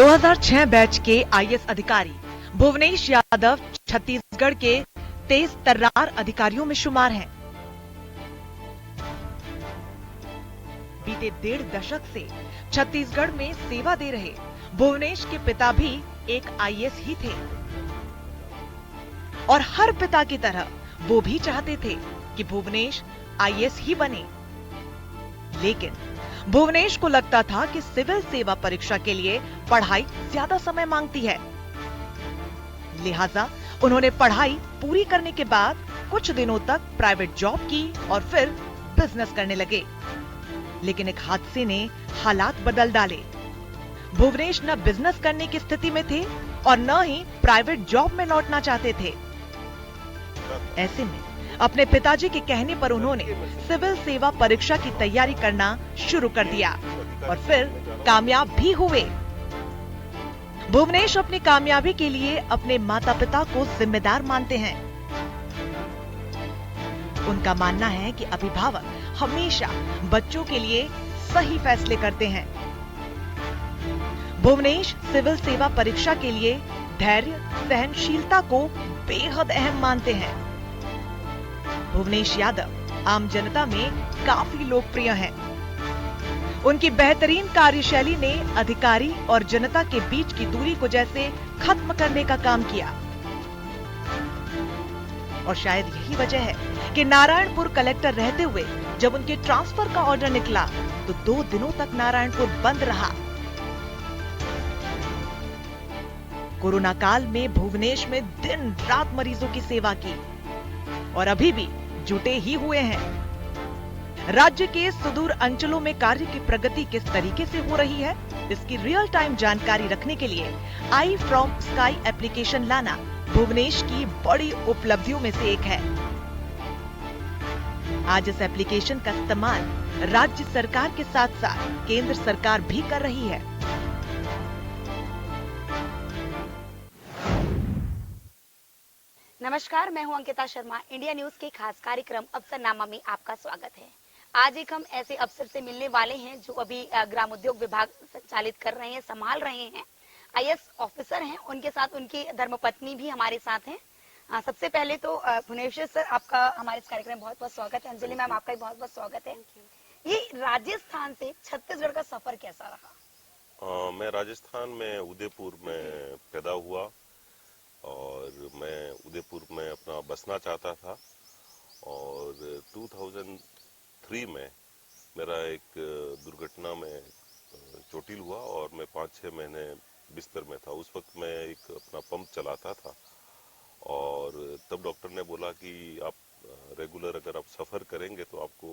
2006 batch के IAS अधिकारी भुवनेश यादव छत्तीसगढ़ के तेज तर्रार अधिकारियों में शुमार हैं। बीते 1.5 दशक से छत्तीसगढ़ में सेवा दे रहे भुवनेश के पिता भी एक आईएएस ही थे और हर पिता की तरह वो भी चाहते थे कि भुवनेश आईएएस ही बने। लेकिन भुवनेश को लगता था कि सिविल सेवा परीक्षा के लिए पढ़ाई ज्यादा समय मांगती है, लिहाजा उन्होंने पढ़ाई पूरी करने के बाद कुछ दिनों तक प्राइवेट जॉब की और फिर बिजनेस करने लगे। लेकिन एक हादसे ने हालात बदल डाले। भुवनेश न बिजनेस करने की स्थिति में थे और न ही प्राइवेट जॉब में लौटना चाहते थे। ऐसे में अपने पिताजी के कहने पर उन्होंने सिविल सेवा परीक्षा की तैयारी करना शुरू कर दिया और फिर कामयाब भी हुए। भुवनेश अपनी कामयाबी के लिए अपने माता पिता को जिम्मेदार मानते हैं। उनका मानना है कि अभिभावक हमेशा बच्चों के लिए सही फैसले करते हैं। भुवनेश सिविल सेवा परीक्षा के लिए धैर्य, सहनशीलता को बेहद अहम मानते हैं। भुवनेश यादव आम जनता में काफी लोकप्रिय हैं। उनकी बेहतरीन कार्यशैली ने अधिकारी और जनता के बीच की दूरी को जैसे खत्म करने का काम किया। और शायद यही वजह है कि नारायणपुर कलेक्टर रहते हुए जब उनके ट्रांसफर का ऑर्डर निकला तो 2 दिनों तक नारायणपुर बंद रहा। कोरोना काल में भुवनेश में दिन रात मरीजों की सेवा की और अभी भी जुटे ही हुए हैं। राज्य के सुदूर अंचलों में कार्य की प्रगति किस तरीके से हो रही है, इसकी रियल टाइम जानकारी रखने के लिए आई फ्रॉम स्काई एप्लीकेशन लाना भुवनेश की बड़ी उपलब्धियों में से एक है। आज इस एप्लीकेशन का इस्तेमाल राज्य सरकार के साथ साथ केंद्र सरकार भी कर रही है। नमस्कार, मैं हूं अंकिता शर्मा। इंडिया न्यूज के खास कार्यक्रम अफसरनामा में आपका स्वागत है। आज एक हम ऐसे अफसर से मिलने वाले हैं जो अभी ग्राम उद्योग विभाग संचालित कर रहे हैं, संभाल रहे हैं, आईएएस ऑफिसर हैं। उनके साथ उनकी धर्मपत्नी भी हमारे साथ हैं। सबसे पहले तो भुवनेश सर, आपका हमारे इस कार्यक्रम में बहुत बहुत स्वागत है। अंजलि मैम, आपका भी बहुत बहुत स्वागत है। ये राजस्थान से छत्तीसगढ़ का सफर कैसा रहा? मैं राजस्थान में उदयपुर में पैदा हुआ और मैं उदयपुर में अपना बसना चाहता था और 2003 में मेरा एक दुर्घटना में चोटिल हुआ और मैं 5-6 महीने बिस्तर में था। उस वक्त मैं एक अपना पंप चलाता था और तब डॉक्टर ने बोला कि आप रेगुलर अगर आप सफ़र करेंगे तो आपको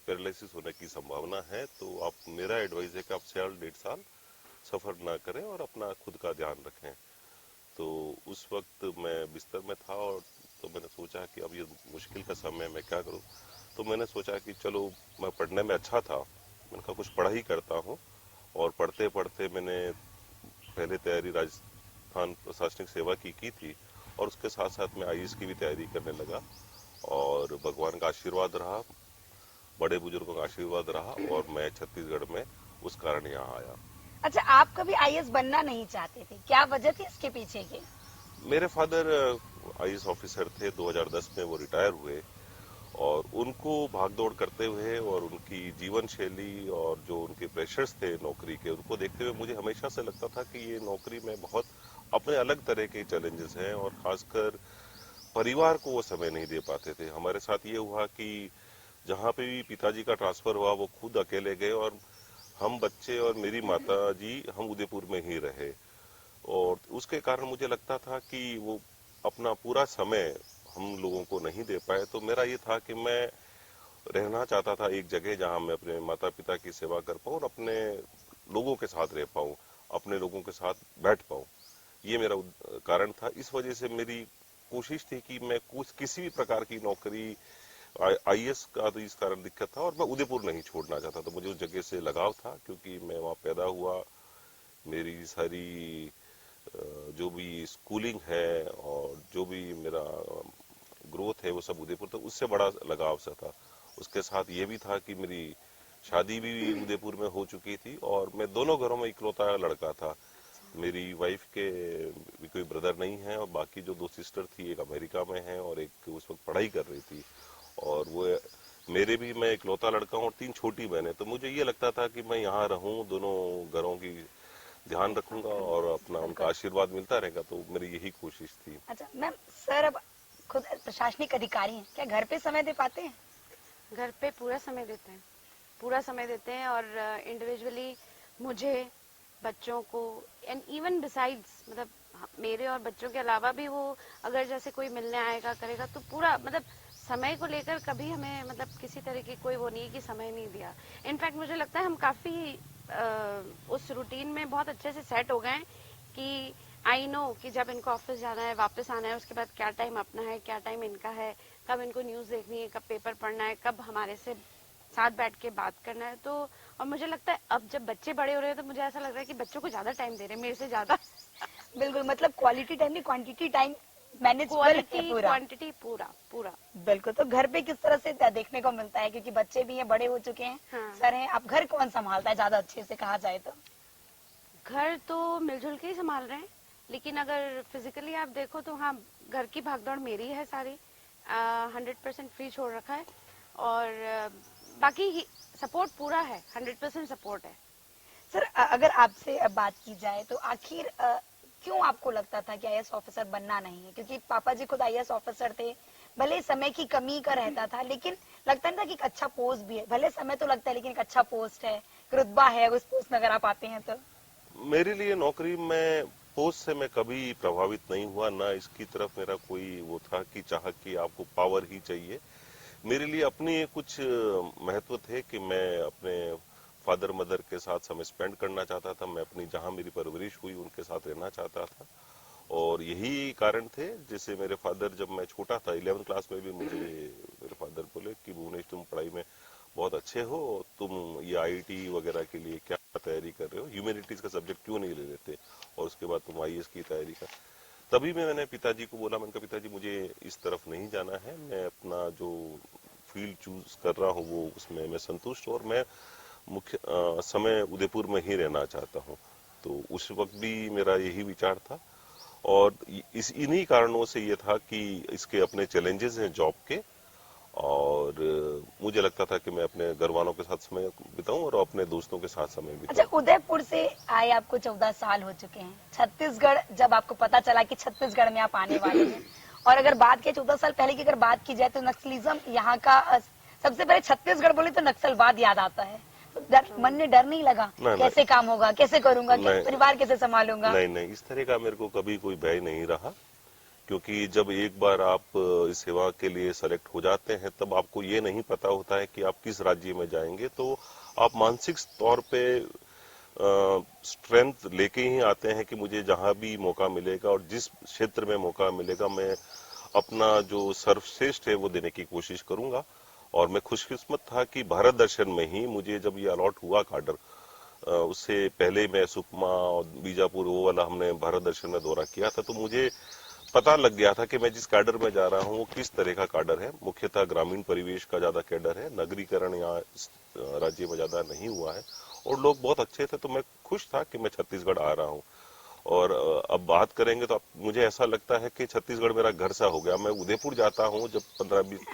पैरालिसिस होने की संभावना है, तो आप मेरा एडवाइस है कि आप 1.5 साल सफ़र ना करें और अपना खुद का ध्यान रखें। तो उस वक्त मैं बिस्तर में था और तो मैंने सोचा कि अब ये मुश्किल का समय मैं क्या करूं। तो मैंने सोचा कि चलो, मैं पढ़ने में अच्छा था, मैंने कहा कुछ पढ़ाई करता हूं। और पढ़ते पढ़ते मैंने पहले तैयारी राजस्थान प्रशासनिक सेवा की थी और उसके साथ साथ मैं आईएएस की भी तैयारी करने लगा और भगवान का आशीर्वाद रहा, बड़े बुजुर्गों का आशीर्वाद रहा और मैं छत्तीसगढ़ में उस कारण यहाँ आया। अच्छा, आप कभी आईएएस बनना नहीं चाहते थे, क्या वजह थी इसके पीछे की? मेरे फादर आईएएस ऑफिसर थे, 2010 में वो रिटायर हुए और उनको भागदौड़ करते हुए और उनकी जीवन शैली और जो उनके प्रेशर्स थे नौकरी के, उनको देखते हुए मुझे हमेशा से लगता था कि ये नौकरी में बहुत अपने अलग तरह के चैलेंजेस हैं और खासकर परिवार को वो समय नहीं दे पाते थे। हमारे साथ ये हुआ कि जहाँ पे भी पिताजी का ट्रांसफर हुआ वो खुद अकेले गए और हम बच्चे और मेरी माता जी हम उदयपुर में ही रहे और उसके कारण मुझे लगता था कि वो अपना पूरा समय हम लोगों को नहीं दे पाए। तो मेरा ये था कि मैं रहना चाहता था एक जगह जहां मैं अपने माता पिता की सेवा कर पाऊं और अपने लोगों के साथ रह पाऊं, अपने लोगों के साथ बैठ पाऊं। ये मेरा कारण था। इस वजह से मेरी कोशिश थी कि मैं किसी भी प्रकार की नौकरी, आईएएस का तो इस कारण दिक्कत था और मैं उदयपुर नहीं छोड़ना चाहता था। मुझे उस जगह से लगाव था क्योंकि मैं वहाँ पैदा हुआ, मेरी सारी जो भी स्कूलिंग है और जो भी मेरा ग्रोथ है वो सब उदयपुर, तो उससे बड़ा लगाव सा था। उसके साथ ये भी था कि मेरी शादी भी उदयपुर में हो चुकी थी और मैं दोनों घरों में इकलौता लड़का था। मेरी वाइफ के भी कोई ब्रदर नहीं है, और बाकी जो 2 सिस्टर थी, एक अमेरिका में है और एक उस वक्त पढ़ाई कर रही थी। और वो मेरे भी, मैं इकलौता लड़का हूँ और 3 छोटी बहनें, तो मुझे ये लगता था कि मैं यहाँ रहूं, दोनों घरों की ध्यान रखूंगा और अपना उनका आशीर्वाद मिलता रहेगा, तो मेरी यही कोशिश थी। अच्छा मैम, सर अब खुद प्रशासनिक अधिकारी हैं, क्या घर पे समय दे पाते हैं? घर पे पूरा समय देते हैं, पूरा समय देते हैं, और इंडिविजुअली मुझे, बच्चों को, एंड इवन बिसाइड्स, मतलब मेरे और बच्चों के अलावा भी वो अगर जैसे कोई मिलने आएगा करेगा तो पूरा, मतलब समय को लेकर कभी हमें मतलब किसी तरह की कोई वो नहीं है कि समय नहीं दिया। इनफैक्ट मुझे लगता है हम काफी उस रूटीन में बहुत अच्छे से सेट हो गए हैं कि आई नो कि जब इनको ऑफिस जाना है, वापस आना है, उसके बाद क्या टाइम अपना है, क्या टाइम इनका है, कब इनको न्यूज देखनी है, कब पेपर पढ़ना है, कब हमारे से साथ बैठ के बात करना है। तो और मुझे लगता है अब जब बच्चे बड़े हो रहे हैं तो मुझे ऐसा लग रहा है कि बच्चों को ज्यादा टाइम दे रहे हैं मेरे से ज्यादा। बिल्कुल, मतलब क्वालिटी टाइम नहीं, क्वांटिटी टाइम मैनेज क्वालिटी पूरा। क्वांटिटी पूरा पूरा। बिल्कुल, तो घर पे किस तरह से देखने को मिलता है, क्योंकि बच्चे भी हैं, बड़े हो चुके हैं, हाँ। सर हैं, अब घर कौन संभालता है ज्यादा अच्छे से कहा जाए तो? घर तो मिलजुल के ही संभाल रहे हैं, लेकिन अगर फिजिकली आप देखो तो हाँ, घर की भागदौड़ मेरी है सारी, 100% फ्री छोड़ रखा है, और बाकी सपोर्ट पूरा है, 100% सपोर्ट है। सर अगर आपसे बात की जाए तो आखिर क्यों आपको लगता था कि आईएएस ऑफिसर बनना नहीं है? क्योंकि पापा जी खुद आईएएस ऑफिसर थे, भले समय की कमी का रहता था, लेकिन लगता नहीं था कि एक अच्छा पोस्ट भी है, भले समय तो लगता है लेकिन एक अच्छा पोस्ट है, रुतबा है उस पोस्ट में अगर आप आते हैं तो। मेरे लिए नौकरी में पोस्ट से मैं कभी प्रभावित नहीं हुआ, ना इसकी तरफ मेरा कोई वो था कि चाह कि आपको पावर ही चाहिए। मेरे लिए अपनी कुछ महत्व थे कि मैं अपने फादर मदर के साथ समय स्पेंड करना चाहता था, मैं अपनी जहां मेरी परवरिश हुई उनके साथ रहना चाहता था, और यही कारण थे। जैसे मेरे फादर, जब मैं छोटा था 11th क्लास में भी मुझे मेरे फादर बोले कि भुवनेश तुम पढ़ाई में बहुत अच्छे हो, तुम ये आईआईटी वगैरह के लिए क्या तैयारी कर रहे हो, ह्यूमैनिटीज का सब्जेक्ट क्यों नहीं ले लेते, और उसके बाद तुम आईएएस की तैयारी कर। तभी मैंने पिताजी को बोला, मैंने कहा पिताजी मुझे इस तरफ नहीं जाना है, मैं अपना जो फील्ड चूज कर रहा हूँ वो उसमें मैं संतुष्ट हूँ, और मैं मुख्य समय उदयपुर में ही रहना चाहता हूँ। तो उस वक्त भी मेरा यही विचार था, और इन्हीं कारणों से ये था कि इसके अपने चैलेंजेस हैं जॉब के, और मुझे लगता था कि मैं अपने घर वालों के साथ समय बिताऊं और अपने दोस्तों के साथ समय अच्छा, बिताऊं। उदयपुर से आए आपको 14 साल हो चुके हैं, छत्तीसगढ़ जब आपको पता चला कि छत्तीसगढ़ में आप आने वाले हैं, और अगर बात की 14 साल पहले की अगर बात की जाए तो नक्सलिज्म यहाँ का सबसे पहले छत्तीसगढ़ बोले तो नक्सलवाद याद आता है, तो मन में डर नहीं लगा कैसे काम होगा, कैसे करूंगा, परिवार कैसे संभालूंगा? नहीं, इस तरह का मेरे को कभी कोई भय नहीं रहा, क्योंकि जब एक बार आप इस सेवा के लिए सेलेक्ट हो जाते हैं तब आपको ये नहीं पता होता है कि आप किस राज्य में जाएंगे, तो आप मानसिक तौर पे स्ट्रेंथ लेके ही आते हैं कि मुझे जहां भी मौका मिलेगा और जिस क्षेत्र में मौका मिलेगा मैं अपना जो सर्वश्रेष्ठ है वो देने की कोशिश करूंगा। और मैं खुशकिस्मत था कि भारत दर्शन में ही मुझे जब ये अलॉट हुआ काडर, उससे पहले मैं सुकमा और बीजापुर वो वाला हमने भारत दर्शन में दौरा किया था, तो मुझे पता लग गया था कि मैं जिस कैडर में जा रहा हूँ वो किस तरह का कैडर है। मुख्यतः ग्रामीण परिवेश का ज्यादा कैडर है, नगरीकरण यहाँ राज्य में ज्यादा नहीं हुआ है, और लोग बहुत अच्छे थे, तो मैं खुश था कि मैं छत्तीसगढ़ आ रहा हूँ। और अब बात करेंगे तो मुझे ऐसा लगता है कि छत्तीसगढ़ मेरा घर सा हो गया। मैं उदयपुर जाता हूँ जब 15-20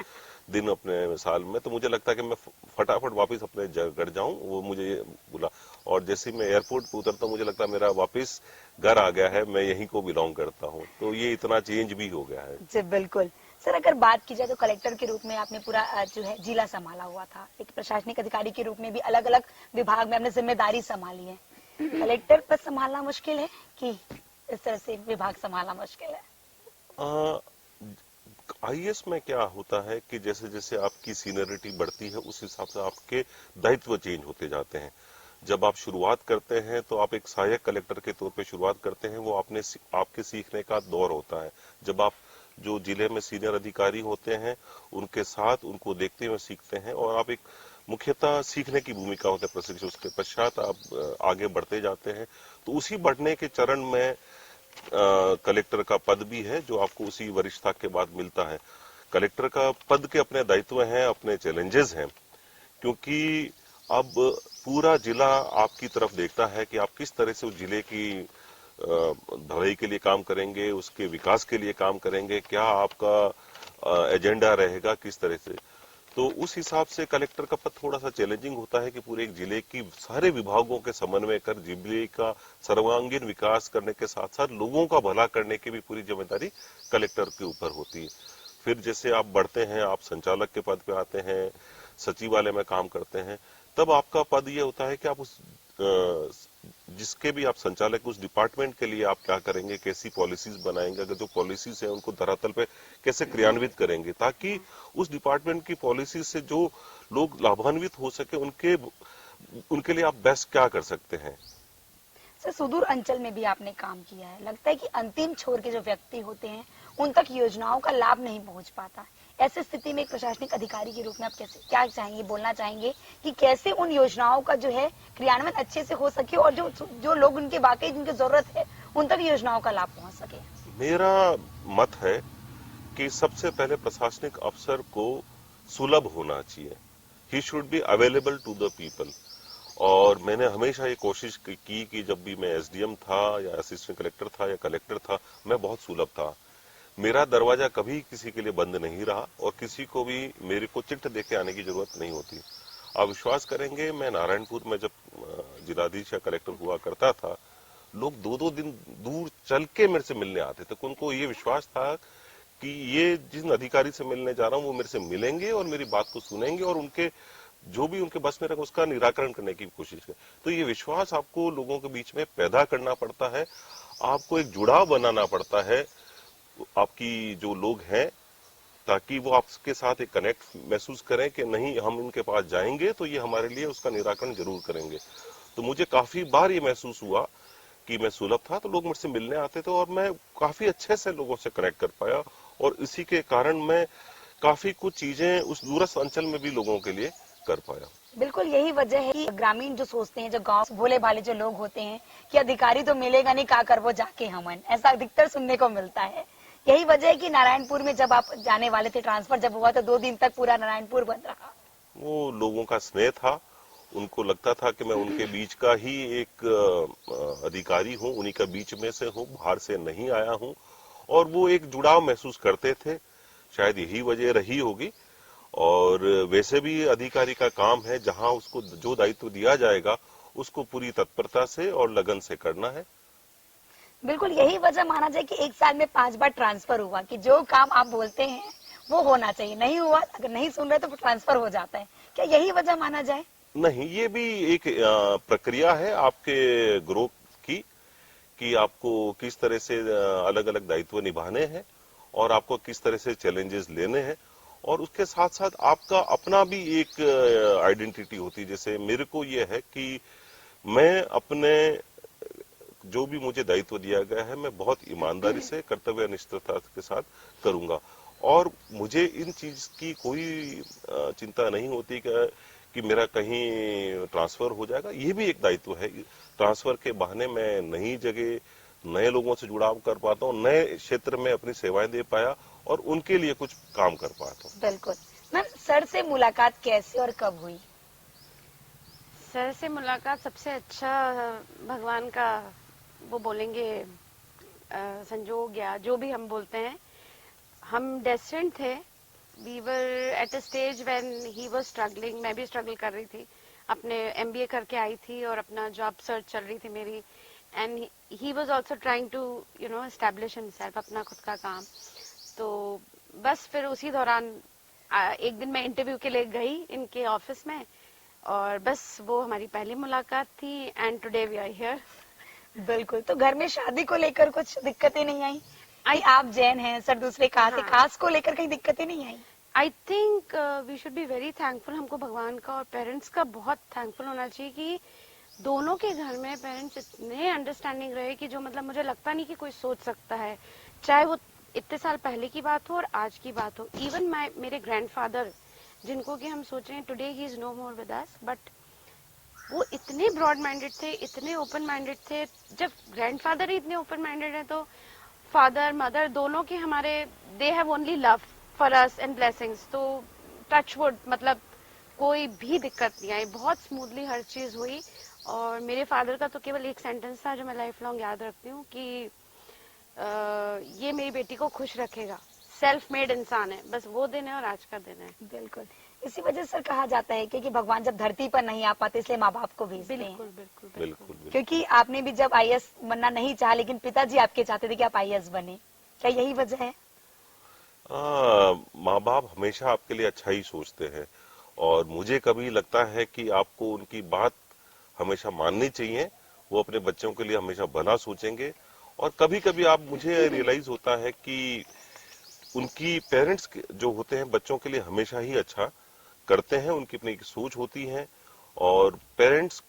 दिन अपने साल में, तो मुझे लगता है कि मैं फटाफट वापस अपने घर जाऊं, वो मुझे बुला, और जैसे मैं एयरपोर्ट पे उतरता हूँ मुझे लगता है मेरा वापस घर आ गया है, मैं यहीं को बिलोंग करता हूँ। तो ये इतना चेंज भी हो गया है। जी बिल्कुल। सर अगर बात की जाए तो कलेक्टर के रूप में आपने पूरा जो है जिला संभाला हुआ था, एक प्रशासनिक अधिकारी के रूप में भी अलग अलग विभाग में आपने जिम्मेदारी संभाली है। कलेक्टर पद संभालना मुश्किल है कि इस तरह से विभाग संभालना मुश्किल है? आईएएस में क्या होता है कि जैसे जैसे आपकी सीनियरिटी बढ़ती है उस हिसाब से आपके दायित्व चेंज होते जाते हैं। जब आप शुरुआत करते हैं तो आप एक सहायक कलेक्टर के तौर पे शुरुआत करते हैं, वो आपके सीखने का दौर होता है। जब आप जो जिले में सीनियर अधिकारी होते हैं उनके साथ उनको देखते हुए सीखते हैं, और आप एक मुख्यतः सीखने की भूमिका होता है प्रशिक्षण, उसके पश्चात आप आगे बढ़ते जाते हैं। तो उसी बढ़ने के चरण में कलेक्टर का पद भी है जो आपको उसी वरिष्ठता के बाद मिलता है। कलेक्टर का पद के अपने दायित्व हैं, अपने चैलेंजेस हैं, क्योंकि अब पूरा जिला आपकी तरफ देखता है कि आप किस तरह से उस जिले की भलाई के लिए काम करेंगे, उसके विकास के लिए काम करेंगे, क्या आपका एजेंडा रहेगा, किस तरह से। तो उस हिसाब से कलेक्टर का पद थोड़ा सा चैलेंजिंग होता है कि पूरे एक जिले की सारे विभागों के समन्वय कर जिले का सर्वांगीण विकास करने के साथ साथ लोगों का भला करने की भी पूरी जिम्मेदारी कलेक्टर के ऊपर होती है। फिर जैसे आप बढ़ते हैं, आप संचालक के पद पे आते हैं, सचिवालय में काम करते हैं, तब आपका पद ये होता है कि आप उस जिसके भी आप संचालक, उस डिपार्टमेंट के लिए आप क्या करेंगे, कैसी पॉलिसीज बनाएंगे, अगर जो पॉलिसीज है उनको धरातल पे कैसे क्रियान्वित करेंगे, ताकि उस डिपार्टमेंट की पॉलिसी से जो लोग लाभान्वित हो सके, उनके लिए आप बेस्ट क्या कर सकते हैं। सर, सुदूर अंचल में भी आपने काम किया है, लगता है कि अंतिम छोर के जो व्यक्ति होते हैं उन तक योजनाओं का लाभ नहीं पहुंच पाता। ऐसी स्थिति में एक प्रशासनिक अधिकारी के रूप में आप कैसे क्या चाहेंगे, बोलना चाहेंगे कि कैसे उन योजनाओं का जो है क्रियान्वयन अच्छे से हो सके और जो लोग उनके वाकई जिनकी जरूरत है उन तक योजनाओं का लाभ पहुंच सके। मेरा मत है कि सबसे पहले प्रशासनिक अफसर को सुलभ होना चाहिए। He should be available to the people. और मैंने हमेशा ये कोशिश की कि जब भी मैं एसडीएम था या असिस्टेंट कलेक्टर था या कलेक्टर था, मैं बहुत सुलभ था। मेरा दरवाजा कभी किसी के लिए बंद नहीं रहा और किसी को भी मेरे को चिट्ठ देके आने की जरूरत नहीं होती। आप विश्वास करेंगे, मैं नारायणपुर में जब जिलाधीश या कलेक्टर हुआ करता था, लोग 2-2 दिन दूर चल के मेरे से मिलने आते थे। उनको ये विश्वास था कि ये जिन अधिकारी से मिलने जा रहा हूं वो मेरे से मिलेंगे और मेरी बात को सुनेंगे और उनके जो भी उनके बस में रहेगा उसका निराकरण करने की कोशिश करें। तो ये विश्वास आपको लोगों के बीच में पैदा करना पड़ता है, आपको एक जुड़ाव बनाना पड़ता है आपकी जो लोग हैं, ताकि वो आपके साथ एक कनेक्ट महसूस करें कि नहीं, हम इनके पास जाएंगे तो ये हमारे लिए उसका निराकरण जरूर करेंगे। तो मुझे काफी बार ये महसूस हुआ कि मैं सुलभ था तो लोग मुझसे मिलने आते थे और मैं काफी अच्छे से लोगों से कनेक्ट कर पाया और इसी के कारण मैं काफी कुछ चीजें उस दूरस्थ अंचल में भी लोगों के लिए कर पाया। बिल्कुल यही वजह है कि ग्रामीण जो सोचते हैं, जो गांव भोले भाले जो लोग होते हैं कि अधिकारी तो मिलेगा नहीं, का कर वो जाके हमन, ऐसा अधिकतर सुनने को मिलता है। यही वजह है कि नारायणपुर में जब आप जाने वाले थे, ट्रांसफर जब हुआ तो 2 दिन तक पूरा नारायणपुर बंद रहा। वो लोगों का स्नेह था, उनको लगता था कि मैं उनके बीच का ही एक अधिकारी हूं, उन्हीं का बीच में से हूं, बाहर से नहीं आया हूं और वो एक जुड़ाव महसूस करते थे। शायद यही वजह रही होगी। और वैसे भी अधिकारी का काम है, जहां उसको जो दायित्व दिया जाएगा उसको पूरी तत्परता से और लगन से करना है। बिल्कुल यही वजह माना जाए कि एक साल में 5 बार ट्रांसफर हुआ कि जो काम आप बोलते हैं वो होना चाहिए, नहीं हुआ, अगर नहीं सुन रहे तो ट्रांसफर हो जाता है। क्या यही वजह माना जाए? नहीं, ये भी एक प्रक्रिया है आपके ग्रोथ की कि आपको किस तरह से अलग अलग दायित्व निभाने हैं और आपको किस तरह से चैलेंजेस लेने हैं और उसके साथ साथ आपका अपना भी एक आइडेंटिटी होती है। जैसे मेरे को ये है कि मैं अपने जो भी मुझे दायित्व दिया गया है मैं बहुत ईमानदारी से, कर्तव्यनिष्ठता के साथ करूंगा और मुझे इन चीज की कोई चिंता नहीं होती कि मेरा कहीं ट्रांसफर हो जाएगा। ये भी एक दायित्व है। ट्रांसफर के बहाने मैं नई जगह, नए लोगों से जुड़ाव कर पाता हूँ, नए क्षेत्र में अपनी सेवाएं दे पाया और उनके लिए कुछ काम कर पाता हूँ। बिल्कुल। मैम, सर से मुलाकात कैसे और कब हुई? सर से मुलाकात सबसे अच्छा भगवान का वो बोलेंगे संजोग या जो भी हम बोलते हैं, हम डेस्टिन्ड थे। We were at a stage when he was struggling, मैं भी स्ट्रगल कर रही थी, अपने एमबीए करके आई थी और अपना जॉब सर्च चल रही थी मेरी, and he was also trying to establish himself, अपना खुद का काम। तो बस फिर उसी दौरान एक दिन मैं इंटरव्यू के लिए गई इनके ऑफिस में और बस वो हमारी पहली मुलाकात थी and today we are here. बिल्कुल। तो घर में शादी को लेकर कुछ दिक्कतें नहीं आई? आप जैन हैं, सर दूसरे कास्ट, कास्ट को लेकर कहीं दिक्कतें नहीं आई? I think we should be very thankful. हमको भगवान का और पेरेंट्स का बहुत थैंकफुल होना चाहिए कि दोनों के घर में पेरेंट्स इतने अंडरस्टैंडिंग रहे कि जो मतलब मुझे लगता नहीं कि कोई सोच सकता है, चाहे वो इतने साल पहले की बात हो और आज की बात हो। इवन मेरे ग्रैंडफादर, जिनको कि हम सोच रहे हैं today he is no more with us, but वो इतने ब्रॉड माइंडेड थे, इतने ओपन माइंडेड थे। जब ग्रैंडफादर ही इतने ओपन माइंडेड है तो फादर मदर दोनों के हमारे they have only love for us and blessings. तो टच वुड, मतलब कोई भी दिक्कत नहीं आई, बहुत स्मूथली हर चीज हुई और मेरे फादर का तो केवल एक सेंटेंस था जो मैं लाइफ लॉन्ग याद रखती हूँ कि ये मेरी बेटी को खुश रखेगा, सेल्फ मेड इंसान है, बस वो दिन है और आज का दिन है। बिल्कुल, इसी वजह से कहा जाता है कि भगवान जब धरती पर नहीं आ पाते इसलिए माँ बाप को भेजते हैं। बिल्कुल बिल्कुल बिल्कुल बिल्कुल। क्योंकि आपने भी जब आईएएस बनना नहीं चाहा, लेकिन पिताजी आपके चाहते थे कि आप आईएएस बने, क्या यही वजह है? माँ बाप हमेशा आपके लिए अच्छा ही सोचते हैं और मुझे कभी लगता है कि आपको उनकी बात हमेशा माननी चाहिए। वो अपने बच्चों के लिए हमेशा भला सोचेंगे और कभी कभी आप मुझे रियलाइज होता है कि उनकी पेरेंट्स जो होते हैं बच्चों के लिए हमेशा ही अच्छा करते हैं। उनकी अपनी एक सोच होती है और पेरेंट्स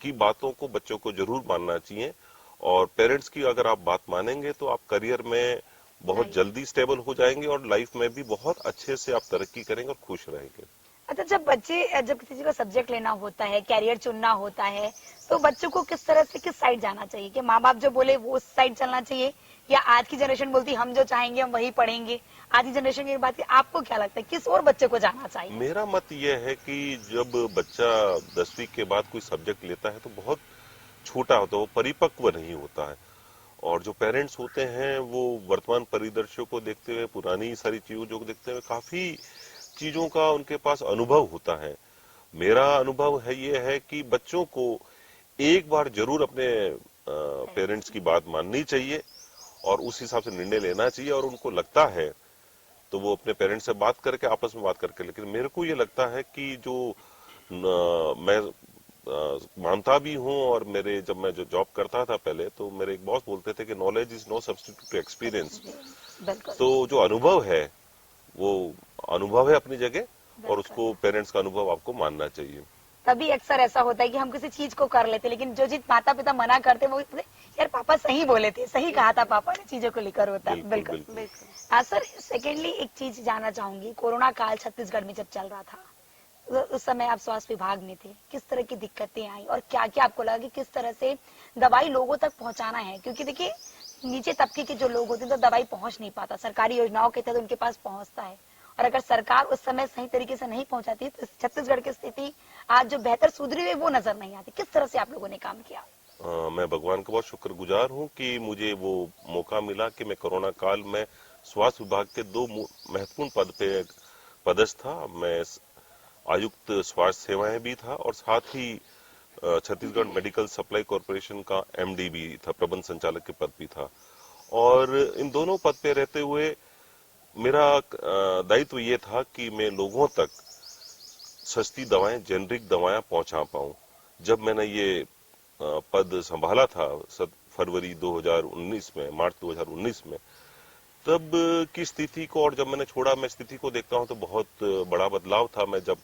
की बातों को बच्चों को जरूर मानना चाहिए और पेरेंट्स की अगर आप बात मानेंगे तो आप करियर में बहुत जल्दी स्टेबल हो जाएंगे और लाइफ में भी बहुत अच्छे से आप तरक्की करेंगे और खुश रहेंगे। अच्छा, जब किसी को सब्जेक्ट लेना होता है, कैरियर चुनना होता है, तो बच्चों को किस तरह से किस साइड जाना चाहिए? कि माँ बाप जो बोले वो उस साइड चलना चाहिए, या आज की जनरेशन बोलती हम जो चाहेंगे हम वही पढ़ेंगे? आज की जनरेशन की बात है, आपको क्या लगता है किस और बच्चे को जाना चाहिए? मेरा मत यह है कि जब बच्चा 10वीं के बाद कोई सब्जेक्ट लेता है तो बहुत छोटा होता है, वो परिपक्व नहीं होता है और जो पेरेंट्स होते हैं वो वर्तमान परिदृश्य को देखते हुए, पुरानी सारी चीजों को देखते हुए काफी चीजों का उनके पास अनुभव होता है। मेरा अनुभव है ये है कि बच्चों को एक बार जरूर अपने पेरेंट्स की बात माननी चाहिए और उस हिसाब से निर्णय लेना चाहिए और उनको लगता है तो वो अपने पेरेंट्स से बात करके आपस में बात करके। लेकिन मेरे को ये लगता है कि जो मैं मानता भी हूं और जब मैं जो जॉब करता था पहले तो मेरे एक बॉस बोलते थे कि knowledge is no substitute to experience. बिल्कुल। तो जो अनुभव है वो अनुभव है अपनी जगह और उसको पेरेंट्स का अनुभव आपको मानना चाहिए। तभी अक्सर ऐसा होता है कि हम किसी चीज को कर लेते, लेकिन जो चीज माता पिता मना करते वो यार पापा सही बोले थे, सही कहा था पापा ने, चीजों को लेकर होता है। बिल्कुल। सर, सेकेंडली एक चीज जानना चाहूंगी, कोरोना काल छत्तीसगढ़ में जब चल रहा था उस समय आप स्वास्थ्य विभाग में थे, किस तरह की दिक्कतें आई और क्या क्या आपको लगा कि किस तरह से दवाई लोगों तक पहुंचाना है? क्योंकि देखिए नीचे तबके के जो लोग होते हैं तो दवाई पहुंच नहीं पाता, सरकारी योजनाओं के तहत उनके पास पहुंचता है और अगर सरकार उस समय सही तरीके से नहीं पहुंचाती तो छत्तीसगढ़ की स्थिति आज जो बेहतर सुधरी हुई वो नजर नहीं आती। किस तरह से आप लोगों ने काम किया? मैं भगवान का बहुत शुक्रगुजार हूं कि मुझे वो मौका मिला कि मैं कोरोना काल में स्वास्थ्य विभाग के 2 महत्वपूर्ण पद पे पदस्थ था। मैं आयुक्त स्वास्थ्य सेवाएं भी था और साथ ही छत्तीसगढ़ मेडिकल सप्लाई कॉरपोरेशन का एमडी भी था, प्रबंध संचालक के पद भी था। और इन दोनों पद पे रहते हुए मेरा दायित्व ये था कि मैं लोगों तक सस्ती दवाएं, जेनरिक दवाएं पहुंचा पाऊं। जब मैंने ये पद संभाला था फरवरी 2019 में, मार्च 2019 में, तब की स्थिति को और जब मैंने छोड़ा, मैं स्थिति को देखता हूं तो बहुत बड़ा बदलाव था। मैं जब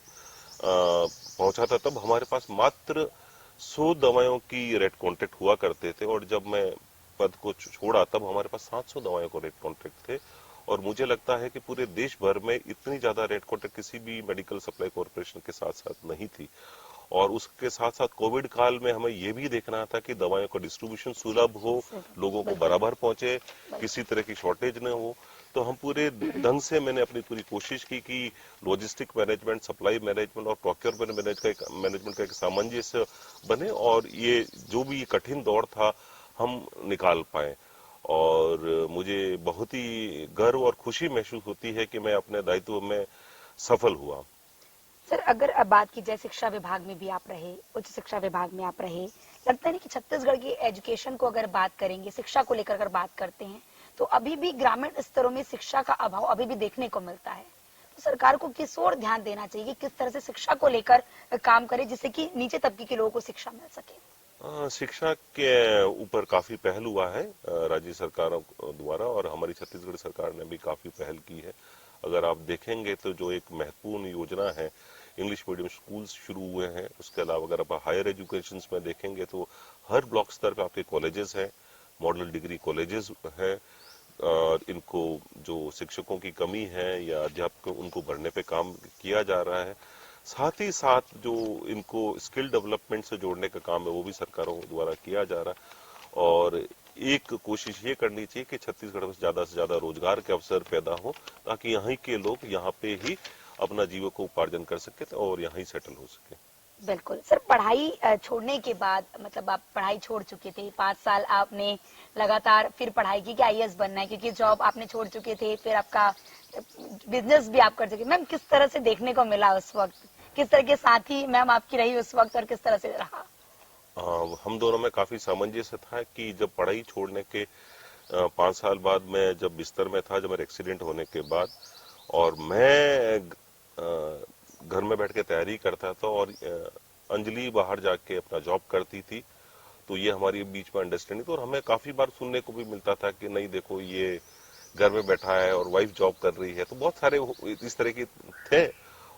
पहुंचा था तब हमारे पास मात्र 100 दवाइयों की रेट कॉन्ट्रैक्ट हुआ करते थे और जब मैं पद को छोड़ा तब हमारे पास 700 दवाइयों को रेट कॉन्ट्रैक्ट थे और मुझे लगता है कि पूरे देश भर में इतनी ज्यादा रेट कॉन्ट्रैक्ट किसी भी मेडिकल सप्लाई कॉर्पोरेशन के साथ साथ नहीं थी। और उसके साथ साथ कोविड काल में हमें ये भी देखना था कि दवाइयों का डिस्ट्रीब्यूशन सुलभ हो, लोगों को बराबर पहुंचे, किसी तरह की शॉर्टेज न हो। तो हम पूरे ढंग से मैंने अपनी पूरी कोशिश की कि लॉजिस्टिक मैनेजमेंट, सप्लाई मैनेजमेंट और प्रोक्योरमेंट मैनेजमेंट का एक सामंजस्य बने और ये जो भी कठिन दौर था हम निकाल पाए। और मुझे बहुत ही गर्व और खुशी महसूस होती है कि मैं अपने दायित्व में सफल हुआ। सर, अगर अब बात की जाए शिक्षा विभाग में भी आप रहे, उच्च शिक्षा विभाग में आप रहे, लगता है कि छत्तीसगढ़ की एजुकेशन को अगर बात करेंगे, शिक्षा को लेकर अगर बात करते हैं तो अभी भी ग्रामीण स्तरों में शिक्षा का अभाव अभी भी देखने को मिलता है। तो सरकार को किस ओर ध्यान देना चाहिए कि किस तरह से शिक्षा को लेकर काम करे जिससे कि नीचे तबके के लोगों को शिक्षा मिल सके? शिक्षा के ऊपर काफी पहल हुआ है राज्य सरकारों द्वारा और हमारी छत्तीसगढ़ सरकार ने भी काफी पहल की है। अगर आप देखेंगे तो जो एक महत्वपूर्ण योजना है, इंग्लिश मीडियम स्कूल्स शुरू हुए हैं। उसके अलावा अगर आप हायर एजुकेशन में देखेंगे तो हर ब्लॉक स्तर पे आपके कॉलेजेस हैं, मॉडल डिग्री कॉलेजेस हैं और इनको जो शिक्षकों की कमी है या अध्यापकों उनको भरने पे काम किया जा रहा है। साथ ही साथ जो इनको स्किल डेवलपमेंट से जोड़ने का काम है वो भी सरकारों द्वारा किया जा रहा है और एक कोशिश ये करनी चाहिए कि छत्तीसगढ़ में ज्यादा से ज्यादा रोजगार के अवसर पैदा हो ताकि यहाँ के लोग यहाँ पे ही अपना जीविकोपार्जन कर सके और यहाँ ही सेटल हो सके। बिल्कुल सर, पढ़ाई छोड़ने के बाद, मतलब आप पढ़ाई छोड़ चुके थे, 5 साल आपने लगातार फिर पढ़ाई की कि आईएएस बनना है, क्योंकि जॉब आपने छोड़ चुके थे, फिर आपका बिजनेस भी आप कर चुके। मैम, किस तरह से देखने को मिला उस वक्त, किस तरह के साथी मैम आपकी रही उस वक्त और किस तरह से रहा? हम दोनों में काफी सामंजस्य था कि जब पढ़ाई छोड़ने के 5 साल बाद मैं जब बिस्तर में था, जब मेरे एक्सीडेंट होने के बाद, और मैं घर में बैठ के तैयारी करता था और अंजलि बाहर जाके अपना जॉब करती थी, तो ये हमारी बीच में अंडरस्टैंडिंग थी। और हमें काफी बार सुनने को भी मिलता था कि नहीं देखो, ये घर में बैठा है और वाइफ जॉब कर रही है, तो बहुत सारे इस तरह के थे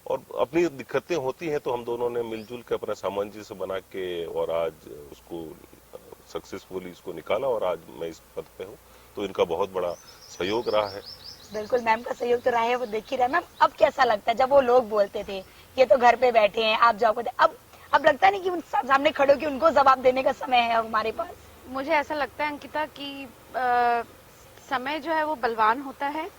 और अपनी दिक्कतें होती हैं। तो हम दोनों ने मिलजुल के अपना सामंजस्य बना के और आज उसको सक्सेसफुली इसको निकाला और आज मैं इस पद पे हूँ। तो इनका बहुत बड़ा सहयोग रहा है। बिल्कुल, मैम का सहयोग तो रहा है, वो देख ही रहा है। मैम, अब कैसा लगता है जब वो लोग बोलते थे ये तो घर पे बैठे हैं, आप जॉब करते, अब लगता नहीं कि उन सामने खड़े हो कि उनको जवाब देने का समय है हमारे पास? मुझे ऐसा लगता है अंकिता कि समय जो है वो बलवान होता है,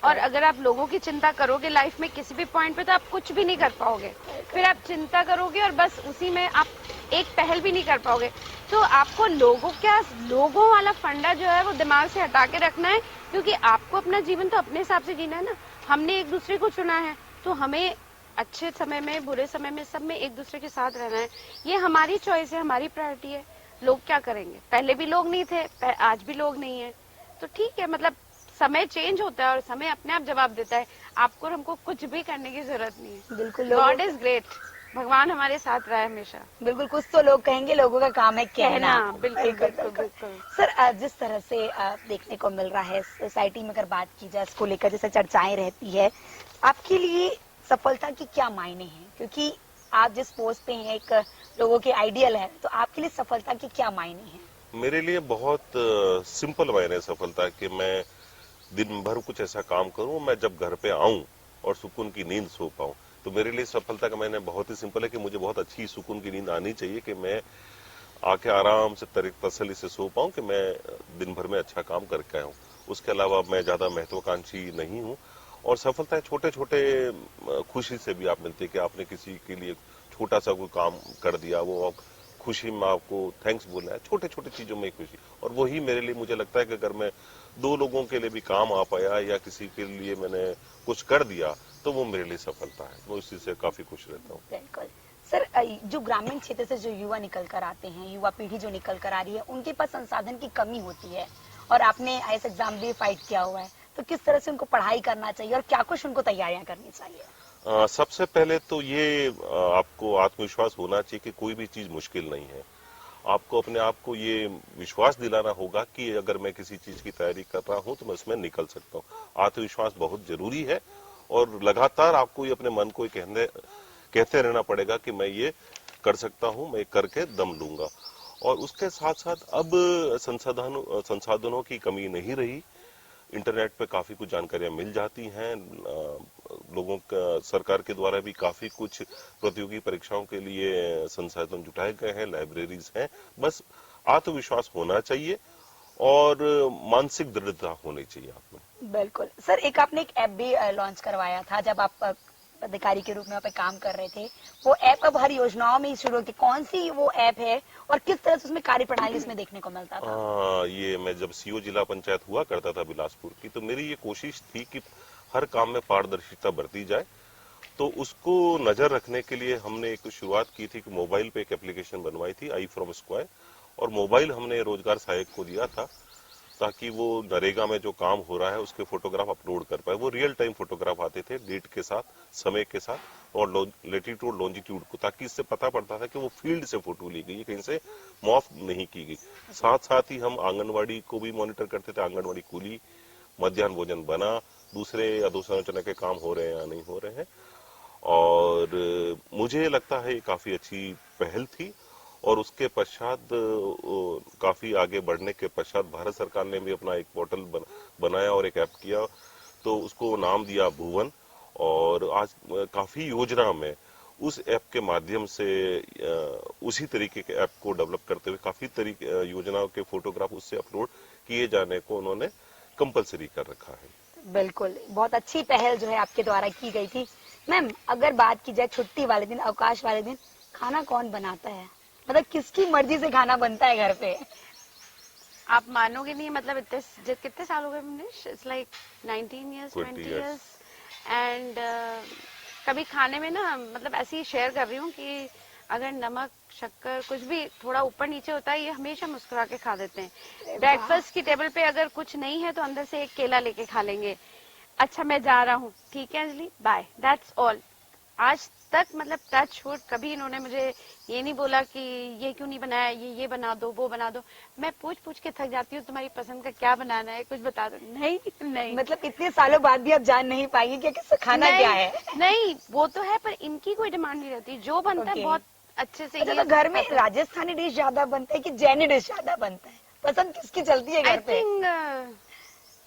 और अगर आप लोगों की चिंता करोगे लाइफ में किसी भी पॉइंट पे, तो आप कुछ भी नहीं कर पाओगे। फिर आप चिंता करोगे और बस उसी में आप एक पहल भी नहीं कर पाओगे। तो आपको लोगों वाला फंडा जो है वो दिमाग से हटा के रखना है, क्योंकि आपको अपना जीवन तो अपने हिसाब से जीना है ना। हमने एक दूसरे को चुना है, तो हमें अच्छे समय में, बुरे समय में, सब में एक दूसरे के साथ रहना है। ये हमारी चॉइस है, हमारी प्रायोरिटी है। लोग क्या करेंगे? पहले भी लोग नहीं थे, आज भी लोग नहीं है, तो ठीक है। मतलब समय चेंज होता है और समय अपने आप जवाब देता है। आपको और हमको कुछ भी करने की जरूरत नहीं है। बिल्कुल, गॉड इज ग्रेट, भगवान हमारे साथ रहा है हमेशा। बिल्कुल, कुछ तो लोग कहेंगे, लोगों का काम है कहना। बिल्कुल बिल्कुल बिल्कुल। सर, जिस तरह से देखने को मिल रहा है सोसाइटी में, अगर बात की जाए इसको लेकर जैसे चर्चाएं रहती है, आपके लिए सफलता की क्या मायने हैं? क्योंकि आप जिस पोस्ट पे हैं, एक लोगों के आइडियल है, तो आपके लिए सफलता के क्या मायने हैं? मेरे लिए बहुत सिंपल मायने सफलता कि मैं दिन भर कुछ ऐसा काम करूं, मैं जब घर पे आऊं और सुकून की नींद सो पाऊं। तो मेरे लिए सफलता का मायने बहुत ही सिंपल है कि मुझे बहुत अच्छी सुकून की नींद आनी चाहिए कि मैं आके आराम से तसल्ली से सो पाऊं कि मैं दिन भर में अच्छा काम करके आया हूं। उसके अलावा मैं ज्यादा महत्वाकांक्षी नहीं हूं। और सफलता छोटे छोटे खुशी से भी आप मिलती है कि आपने किसी के लिए छोटा सा कोई काम कर दिया, वो खुशी में आपको थैंक्स बोलना है, छोटे छोटे चीजों में खुशी। और वही मेरे लिए, मुझे लगता है कि अगर मैं 2 लोगों के लिए भी काम आ पाया या किसी के लिए मैंने कुछ कर दिया, तो वो मेरे लिए सफलता है। मैं उसी से काफी खुश रहता हूँ। बिल्कुल सर, जो ग्रामीण क्षेत्र से जो युवा निकल कर आते हैं, युवा पीढ़ी जो निकल कर आ रही है, उनके पास संसाधन की कमी होती है, और आपने आईएएस एग्जाम भी फाइट किया हुआ है, तो किस तरह से उनको पढ़ाई करना चाहिए और क्या कुछ उनको तैयारियां करनी चाहिए? सबसे पहले तो ये आपको आत्मविश्वास होना चाहिए कि कोई भी चीज मुश्किल नहीं है। आपको अपने आप को ये विश्वास दिलाना होगा कि अगर मैं किसी चीज की तैयारी कर रहा हूं तो मैं उसमें निकल सकता हूं। आत्मविश्वास बहुत जरूरी है और लगातार आपको ये अपने मन को कहते रहना पड़ेगा कि मैं ये कर सकता हूं, मैं करके दम लूंगा। और उसके साथ साथ अब संसाधनों की कमी नहीं रही। इंटरनेट पे काफी कुछ जानकारियां मिल जाती हैं। लोगों का सरकार के द्वारा भी काफी कुछ प्रतियोगी परीक्षाओं के लिए संसाधन जुटाए गए हैं, लाइब्रेरीज हैं। बस आत्मविश्वास होना चाहिए और मानसिक दृढ़ता होनी चाहिए आप में। बिल्कुल सर, एक आपने एक ऐप भी लॉन्च करवाया था जब आप अधिकारी के रूप में पे काम कर रहे थे। वो ऐप अब हर योजनाओं में ही शुरू होती, कौन सी वो ऐप है और किस तरह से उसमें कार्यप्रणाली इसमें देखने को मिलता था? ये मैं जब सीओ जिला पंचायत हुआ करता था बिलासपुर की, तो मेरी ये कोशिश थी कि हर काम में पारदर्शिता बरती जाए। तो उसको नजर रखने के लिए हमने एक शुरुआत की थी कि मोबाइल पे एक एप्लीकेशन बनवाई थी, आई फ्रॉम स्क्वायर, और मोबाइल हमने रोजगार सहायक को दिया था ताकि वो नरेगा में जो काम हो रहा है उसके फोटोग्राफ अपलोड कर पाए। वो रियल टाइम फोटोग्राफ आते थे, डेट के साथ, समय के साथ और लेटीट्यूड लॉन्जिट्यूड को, ताकि इससे पता पड़ता था कि वो फील्ड से फोटो ली गई, कहीं से मॉफ नहीं की गई। साथ साथ ही हम आंगनवाड़ी को भी मॉनिटर करते थे, आंगनवाड़ी खुली, मध्याह्न भोजन बना, दूसरे अधोसंरचना के काम हो रहे हैं या नहीं हो रहे हैं। और मुझे लगता है ये काफी अच्छी पहल थी। और उसके पश्चात काफी आगे बढ़ने के पश्चात भारत सरकार ने भी अपना एक पोर्टल बनाया और एक ऐप किया, तो उसको नाम दिया भुवन। और आज काफी योजना में उस ऐप के माध्यम से उसी तरीके के ऐप को डेवलप करते हुए काफी योजनाओं के फोटोग्राफ उससे अपलोड किए जाने को उन्होंने कंपलसरी कर रखा है। बिल्कुल, बहुत अच्छी पहल जो है आपके द्वारा की गई थी। मैम, अगर बात की जाए छुट्टी वाले दिन, अवकाश वाले दिन, खाना कौन बनाता है? मतलब किसकी मर्जी से खाना बनता है घर पे? आप मानोगे नहीं, मतलब कितने साल हो गए Manish? It's like 19 years 20 years and कभी खाने में ना, मतलब ऐसे ही शेयर कर रही हूँ कि अगर नमक शक्कर कुछ भी थोड़ा ऊपर नीचे होता है, ये हमेशा मुस्कुरा के खा देते हैं। ब्रेकफास्ट की टेबल पे अगर कुछ नहीं है तो अंदर से एक केला लेके खा लेंगे। अच्छा मैं जा रहा हूँ, ठीक है अंजलि, बाय, दैट्स ऑल। आज तक मतलब टच वुड कभी इन्होंने मुझे ये नहीं बोला कि ये क्यों नहीं बनाया, ये बना दो, वो बना दो। मैं पूछ पूछ के थक जाती हूँ, तुम्हारी पसंद का क्या बनाना है, कुछ बता दो। नहीं नहीं, मतलब इतने सालों बाद भी आप जान नहीं पाएंगे कि किसका खाना क्या है? नहीं वो तो है, पर इनकी कोई डिमांड नहीं रहती, जो बनता है बहुत अच्छे से। अच्छा, तो घर में राजस्थानी डिश ज्यादा बनता है कि जैनी डिश ज्यादा बनता है? पसंद किसकी चलती है घर आई पे? Think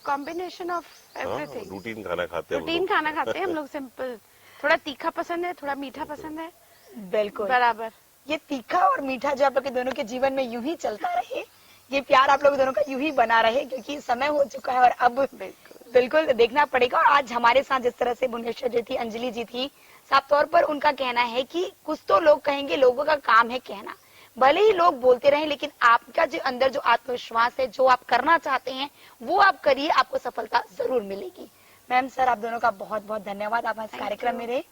combination of everything. Routine खाना खाते हैं रूटीन खाना खाते हैं हम लोग, सिंपल। थोड़ा तीखा पसंद है, थोड़ा मीठा पसंद है, बिल्कुल बराबर। ये तीखा और मीठा जो आप लोग के दोनों के जीवन में यूं ही चलता रहे, ये प्यार आप लोग दोनों का यूं ही बना रहे, क्योंकि समय हो चुका है और अब बिल्कुल देखना पड़ेगा। और आज हमारे साथ जिस तरह से भुवनेश्वर जी थी, अंजलि जी थी, साफ तौर पर उनका कहना है कि कुछ तो लोग कहेंगे, लोगों का काम है कहना, भले ही लोग बोलते रहें, लेकिन आपका जो अंदर जो आत्मविश्वास है, जो आप करना चाहते हैं वो आप करिए, आपको सफलता जरूर मिलेगी। मैम, सर, आप दोनों का बहुत बहुत धन्यवाद, आप इस कार्यक्रम में रहे।